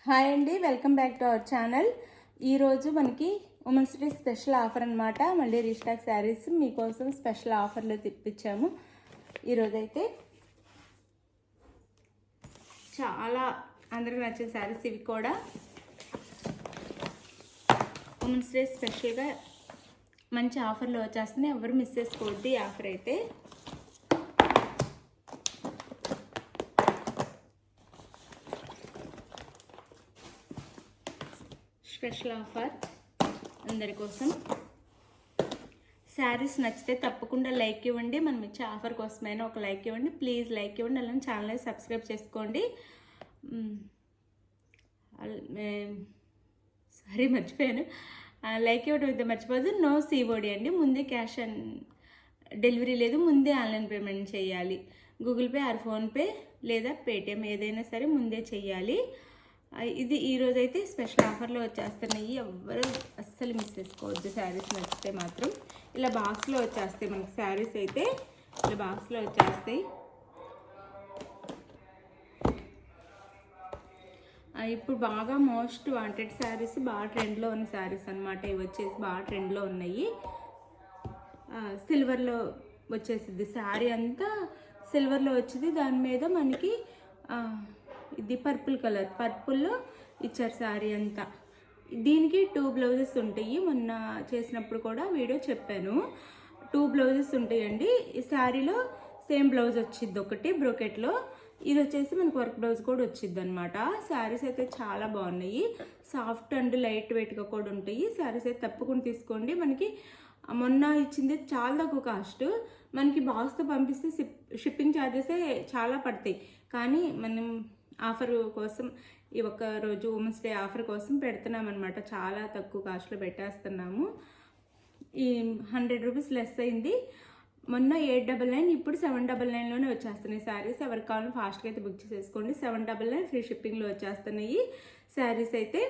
Hi అండి, welcome back to our channel. ఈరోజు మనకి ఉమెన్స్ డే స్పెషల్ ఆఫర్ అనమాట. మళ్ళీ రీస్టాక్ శారీస్ మీకోసం స్పెషల్ ఆఫర్లో తెప్పించాము. ఈరోజైతే చాలా అందరికి నచ్చే శారీస్ ఇవి కూడా ఉమెన్స్ డే స్పెషల్గా మంచి ఆఫర్లో వచ్చేస్తున్నాయి. ఎవరు మిస్ చేసుకోవద్దు ఈ ఆఫర్ అయితే. స్పెషల్ ఆఫర్ అందరి కోసం. శారీస్ నచ్చితే తప్పకుండా లైక్ ఇవ్వండి. మనం ఇచ్చే ఆఫర్ కోసమైనా ఒక లైక్ ఇవ్వండి, ప్లీజ్ లైక్ ఇవ్వండి. అలానే ఛానల్ని సబ్స్క్రైబ్ చేసుకోండి. సారీ మర్చిపోయాను, లైక్ ఇవ్వడం అయితే మర్చిపోదు. నో సిఓడి అండి, ముందే క్యాష్ అండ్ డెలివరీ లేదు, ముందే ఆన్లైన్ పేమెంట్ చేయాలి. గూగుల్ పే ఆర్ ఫోన్పే లేదా పేటిఎం ఏదైనా సరే ముందే చేయాలి. ఇది ఈరోజైతే స్పెషల్ ఆఫర్లో వచ్చేస్తున్నాయి. ఎవ్వరు అస్సలు మిస్ చేసుకోవద్దు. శారీస్ నచ్చితే మాత్రం ఇలా బాక్స్లో వచ్చేస్తాయి మనకి. శారీస్ అయితే ఇలా బాక్స్లో వచ్చేస్తాయి. ఇప్పుడు బాగా మోస్ట్ వాంటెడ్ శారీస్, బాగా ట్రెండ్లో ఉన్న శారీస్ అనమాట. ఇవి వచ్చేసి బాగా ట్రెండ్లో ఉన్నాయి. సిల్వర్లో వచ్చేసింది శారీ అంతా, సిల్వర్లో వచ్చింది. దాని మీద మనకి ఇది పర్పుల్ కలర్, పర్పుల్లో ఇచ్చారు శారీ అంతా. దీనికి 2 బ్లౌజెస్ ఉంటాయి. మొన్న చేసినప్పుడు కూడా వీడియో చెప్పాను. 2 బ్లౌజెస్ ఉంటాయండి. ఈ శారీలో సేమ్ బ్లౌజ్ వచ్చింది ఒకటి బ్రోకెట్లో. ఇది వచ్చేసి మనకు వర్క్ బ్లౌజ్ కూడా వచ్చింది అనమాట. శారీస్ అయితే చాలా బాగున్నాయి. సాఫ్ట్ అండ్ లైట్ వెయిట్గా కూడా ఉంటాయి. శారీస్ అయితే తప్పకుండా తీసుకోండి. మనకి మొన్న ఇచ్చింది చాలా తక్కువ కాస్ట్. మనకి బాక్స్తో పంపిస్తే షిప్పింగ్ ఛార్జెసే చాలా పడతాయి. కానీ మనం ఆఫర్ కోసం ఈ ఒక్క రోజు ఉమెన్స్ డే ఆఫర్ కోసం పెడుతున్నాం అనమాట. చాలా తక్కువ కాస్ట్లో పెట్టేస్తున్నాము. ఈ 100 రూపీస్ లెస్ అయింది. మొన్న 899, ఇప్పుడు 799లోనే వచ్చేస్తున్నాయి శారీస్. ఎవరికి కావాలో ఫాస్ట్గా అయితే బుక్ చేసేసుకోండి. 799 ఫ్రీ షిప్పింగ్లో వచ్చేస్తున్నాయి శారీస్ అయితే.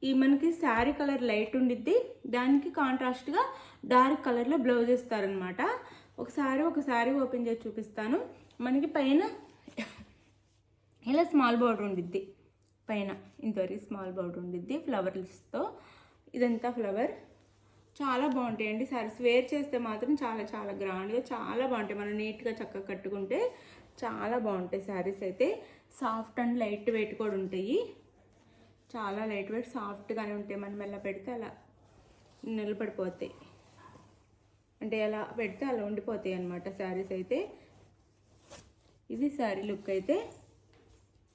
ఈ మనకి శారీ కలర్ లైట్ ఉండిద్ది, దానికి కాంట్రాస్ట్గా డార్క్ కలర్లో బ్లౌజ్ ఇస్తారనమాట. ఒకసారి ఓపెన్ చేసి చూపిస్తాను. మనకి పైన ఇలా స్మాల్ బార్డర్ ఉండిద్ది, పైన ఇంతవరకు స్మాల్ బార్డర్ ఉండిద్ది ఫ్లవర్స్తో. ఇదంతా ఫ్లవర్. చాలా బాగుంటాయండి శారీస్. వేర్ చేస్తే మాత్రం చాలా చాలా గ్రాండ్గా చాలా బాగుంటాయి. మనం నీట్గా చక్కగా కట్టుకుంటే చాలా బాగుంటాయి శారీస్ అయితే. సాఫ్ట్ అండ్ లైట్ వెయిట్ కూడా ఉంటాయి. చాలా లైట్ వెయిట్ సాఫ్ట్గానే ఉంటాయి. మనం ఎలా పెడితే అలా నిలబడిపోతాయి, అంటే ఎలా పెడితే అలా ఉండిపోతాయి అన్నమాట శారీస్ అయితే. ఇది శారీ లుక్ అయితే.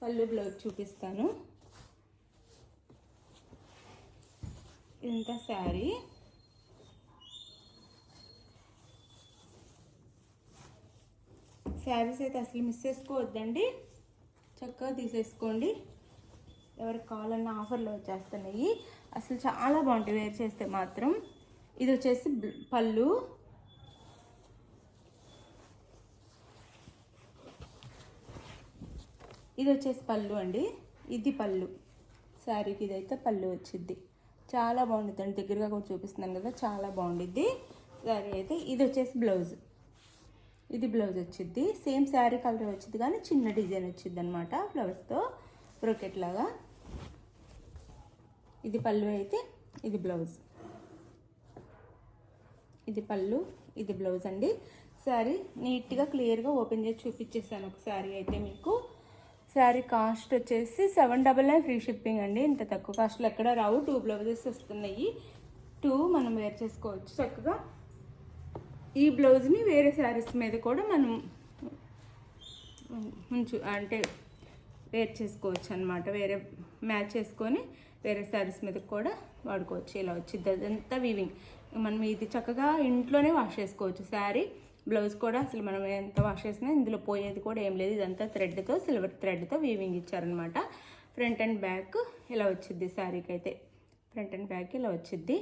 పళ్ళు బ్లౌజ్ చూపిస్తాను. ఇంత శారీ. శారీస్ అయితే అసలు మిస్ చేసుకోవద్దండి, చక్కగా తీసేసుకోండి. ఎవరికి కావాలన్న ఆఫర్లో వచ్చేస్తున్నాయి. అసలు చాలా బాగుంటాయి వేర్ చేస్తే మాత్రం. ఇది వచ్చేసి పళ్ళు. ఇది వచ్చేసి పళ్ళు అండి. ఇది పళ్ళు శారీకి. ఇదైతే పళ్ళు వచ్చిద్ది. చాలా బాగుంటుంది. దగ్గరగా కూడా చూపిస్తున్నాను కదా, చాలా బాగుండిద్ది శారీ అయితే. ఇది వచ్చేసి బ్లౌజ్. ఇది బ్లౌజ్ వచ్చిద్ది. సేమ్ శారీ కలర్ వచ్చింది కానీ చిన్న డిజైన్ వచ్చింది అనమాట ఫ్లవర్స్తో, బ్రోకెట్ లాగా. ఇది పళ్ళు అయితే, ఇది బ్లౌజ్. ఇది పళ్ళు, ఇది బ్లౌజ్ అండి. శారీ నీట్గా క్లియర్గా ఓపెన్ చేసి చూపించేసాను ఒక శారీ అయితే మీకు. శారీ కాస్ట్ వచ్చేసి 799 ఫ్రీ షిప్పింగ్ అండి. ఇంత తక్కువ కాస్ట్లో ఎక్కడ రావు. 2 బ్లౌజెస్ వస్తున్నాయి. 2 మనం వేర్ చేసుకోవచ్చు చక్కగా. ఈ బ్లౌజ్ని వేరే శారీస్ మీద కూడా మనం అంటే వేర్ చేసుకోవచ్చు అనమాట. వేరే మ్యాచ్ చేసుకొని వేరే శారీస్ మీద కూడా వాడుకోవచ్చు. ఇలా వచ్చింది. అదంతా వీవింగ్. మనం ఇది చక్కగా ఇంట్లోనే వాష్ చేసుకోవచ్చు. శారీ బ్లౌజ్ కూడా అసలు మనం ఎంత వాష్ చేసినా ఇందులో పోయేది కూడా ఏం లేదు. ఇదంతా థ్రెడ్తో, సిల్వర్ థ్రెడ్తో వీవింగ్ ఇచ్చారనమాట. ఫ్రంట్ అండ్ బ్యాక్ ఇలా వచ్చింది శారీకి అయితే. ఫ్రంట్ అండ్ బ్యాక్ ఇలా వచ్చింది.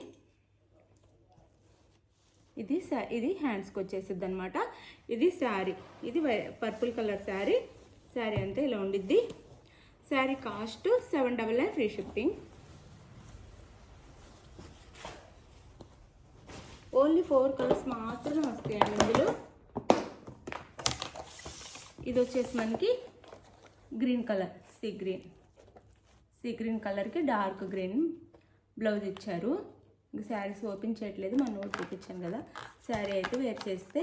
ఇది హ్యాండ్స్కి వచ్చేసిద్ది అనమాట. ఇది శారీ. ఇది పర్పుల్ కలర్ శారీ. శారీ అంతా ఇలా ఉండిద్ది. Sari cost 799 free shipping. Only 4 colours మాత్రమే వస్తాయండి ఇందులో. ఇది వచ్చేసి మనకి green colour, sea green. Sea green కలర్కి డార్క్ గ్రీన్ బ్లౌజ్ ఇచ్చారు. ఇంకా శారీస్ ఓపెన్ చేయట్లేదు, మన నోట్ చూపించాను కదా. శారీ అయితే వేర్ చేస్తే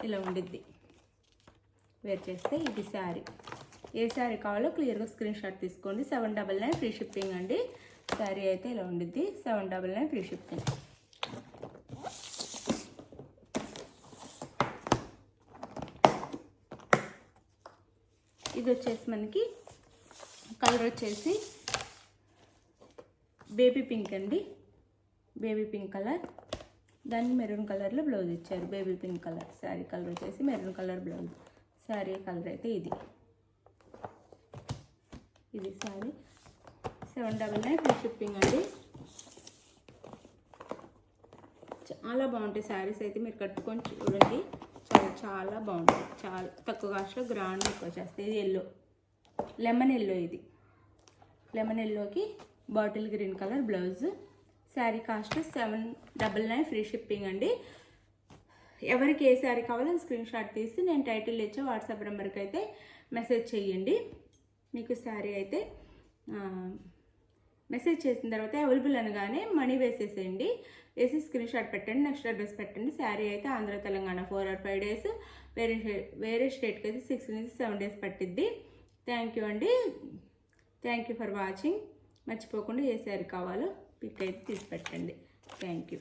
ఇలా ఉండిద్ది. వేర్ చేస్తే ఇది శారీ. ఏ శారీ కావాలో క్లియర్గా స్క్రీన్ షాట్ తీసుకోండి. 799 ఫ్రీ షిప్పింగ్ అండి. శారీ అయితే ఇలా ఉండిద్ది. 799 ఫ్రీ షిప్పింగ్. ఇది వచ్చేసి మనకి కలర్ వచ్చేసి బేబీ పింక్ అండి. బేబీ పింక్ కలర్, దాన్ని మెరూన్ కలర్లో బ్లౌజ్ ఇచ్చారు. Baby pink colour sari colour వచ్చేసి maroon colour blouse. Sari colour అయితే ఇది శారీ. 799 ఫ్రీ షిప్పింగ్ అండి. చాలా బాగుంటాయి శారీస్ అయితే, మీరు కట్టుకొని చూడండి. చాలా బాగుంటాయి. చాలా తక్కువ కాస్ట్లో గ్రాండ్ లుక్ వచ్చేస్తాయి. ఇది ఎల్లో, లెమన్ ఎల్లో. ఇది లెమన్ ఎల్లోకి bottle green colour blouse. Sari cost 799 free shipping అండి. ఎవరికి ఏ శారీ కావాలో స్క్రీన్ షాట్ తీసి నేను టైటిల్ ఇచ్చే వాట్సాప్ నెంబర్కి అయితే మెసేజ్ చేయండి. మీకు శారీ అయితే మెసేజ్ చేసిన తర్వాత అవైలబుల్ అనగానే మనీ వేసేసేయండి. వేసి స్క్రీన్ షాట్ పెట్టండి, నెక్స్ట్ అడ్రస్ పెట్టండి. శారీ అయితే ఆంధ్ర తెలంగాణ 4 or 5 days, వేరే స్టేట్కి అయితే 6 నుంచి 7 days పట్టిద్ది. థ్యాంక్ యూ అండి. Thank you for watching. మర్చిపోకుండా ఏ శారీ కావాలో పిక్ అయితే తీసి పెట్టండి. Thank you.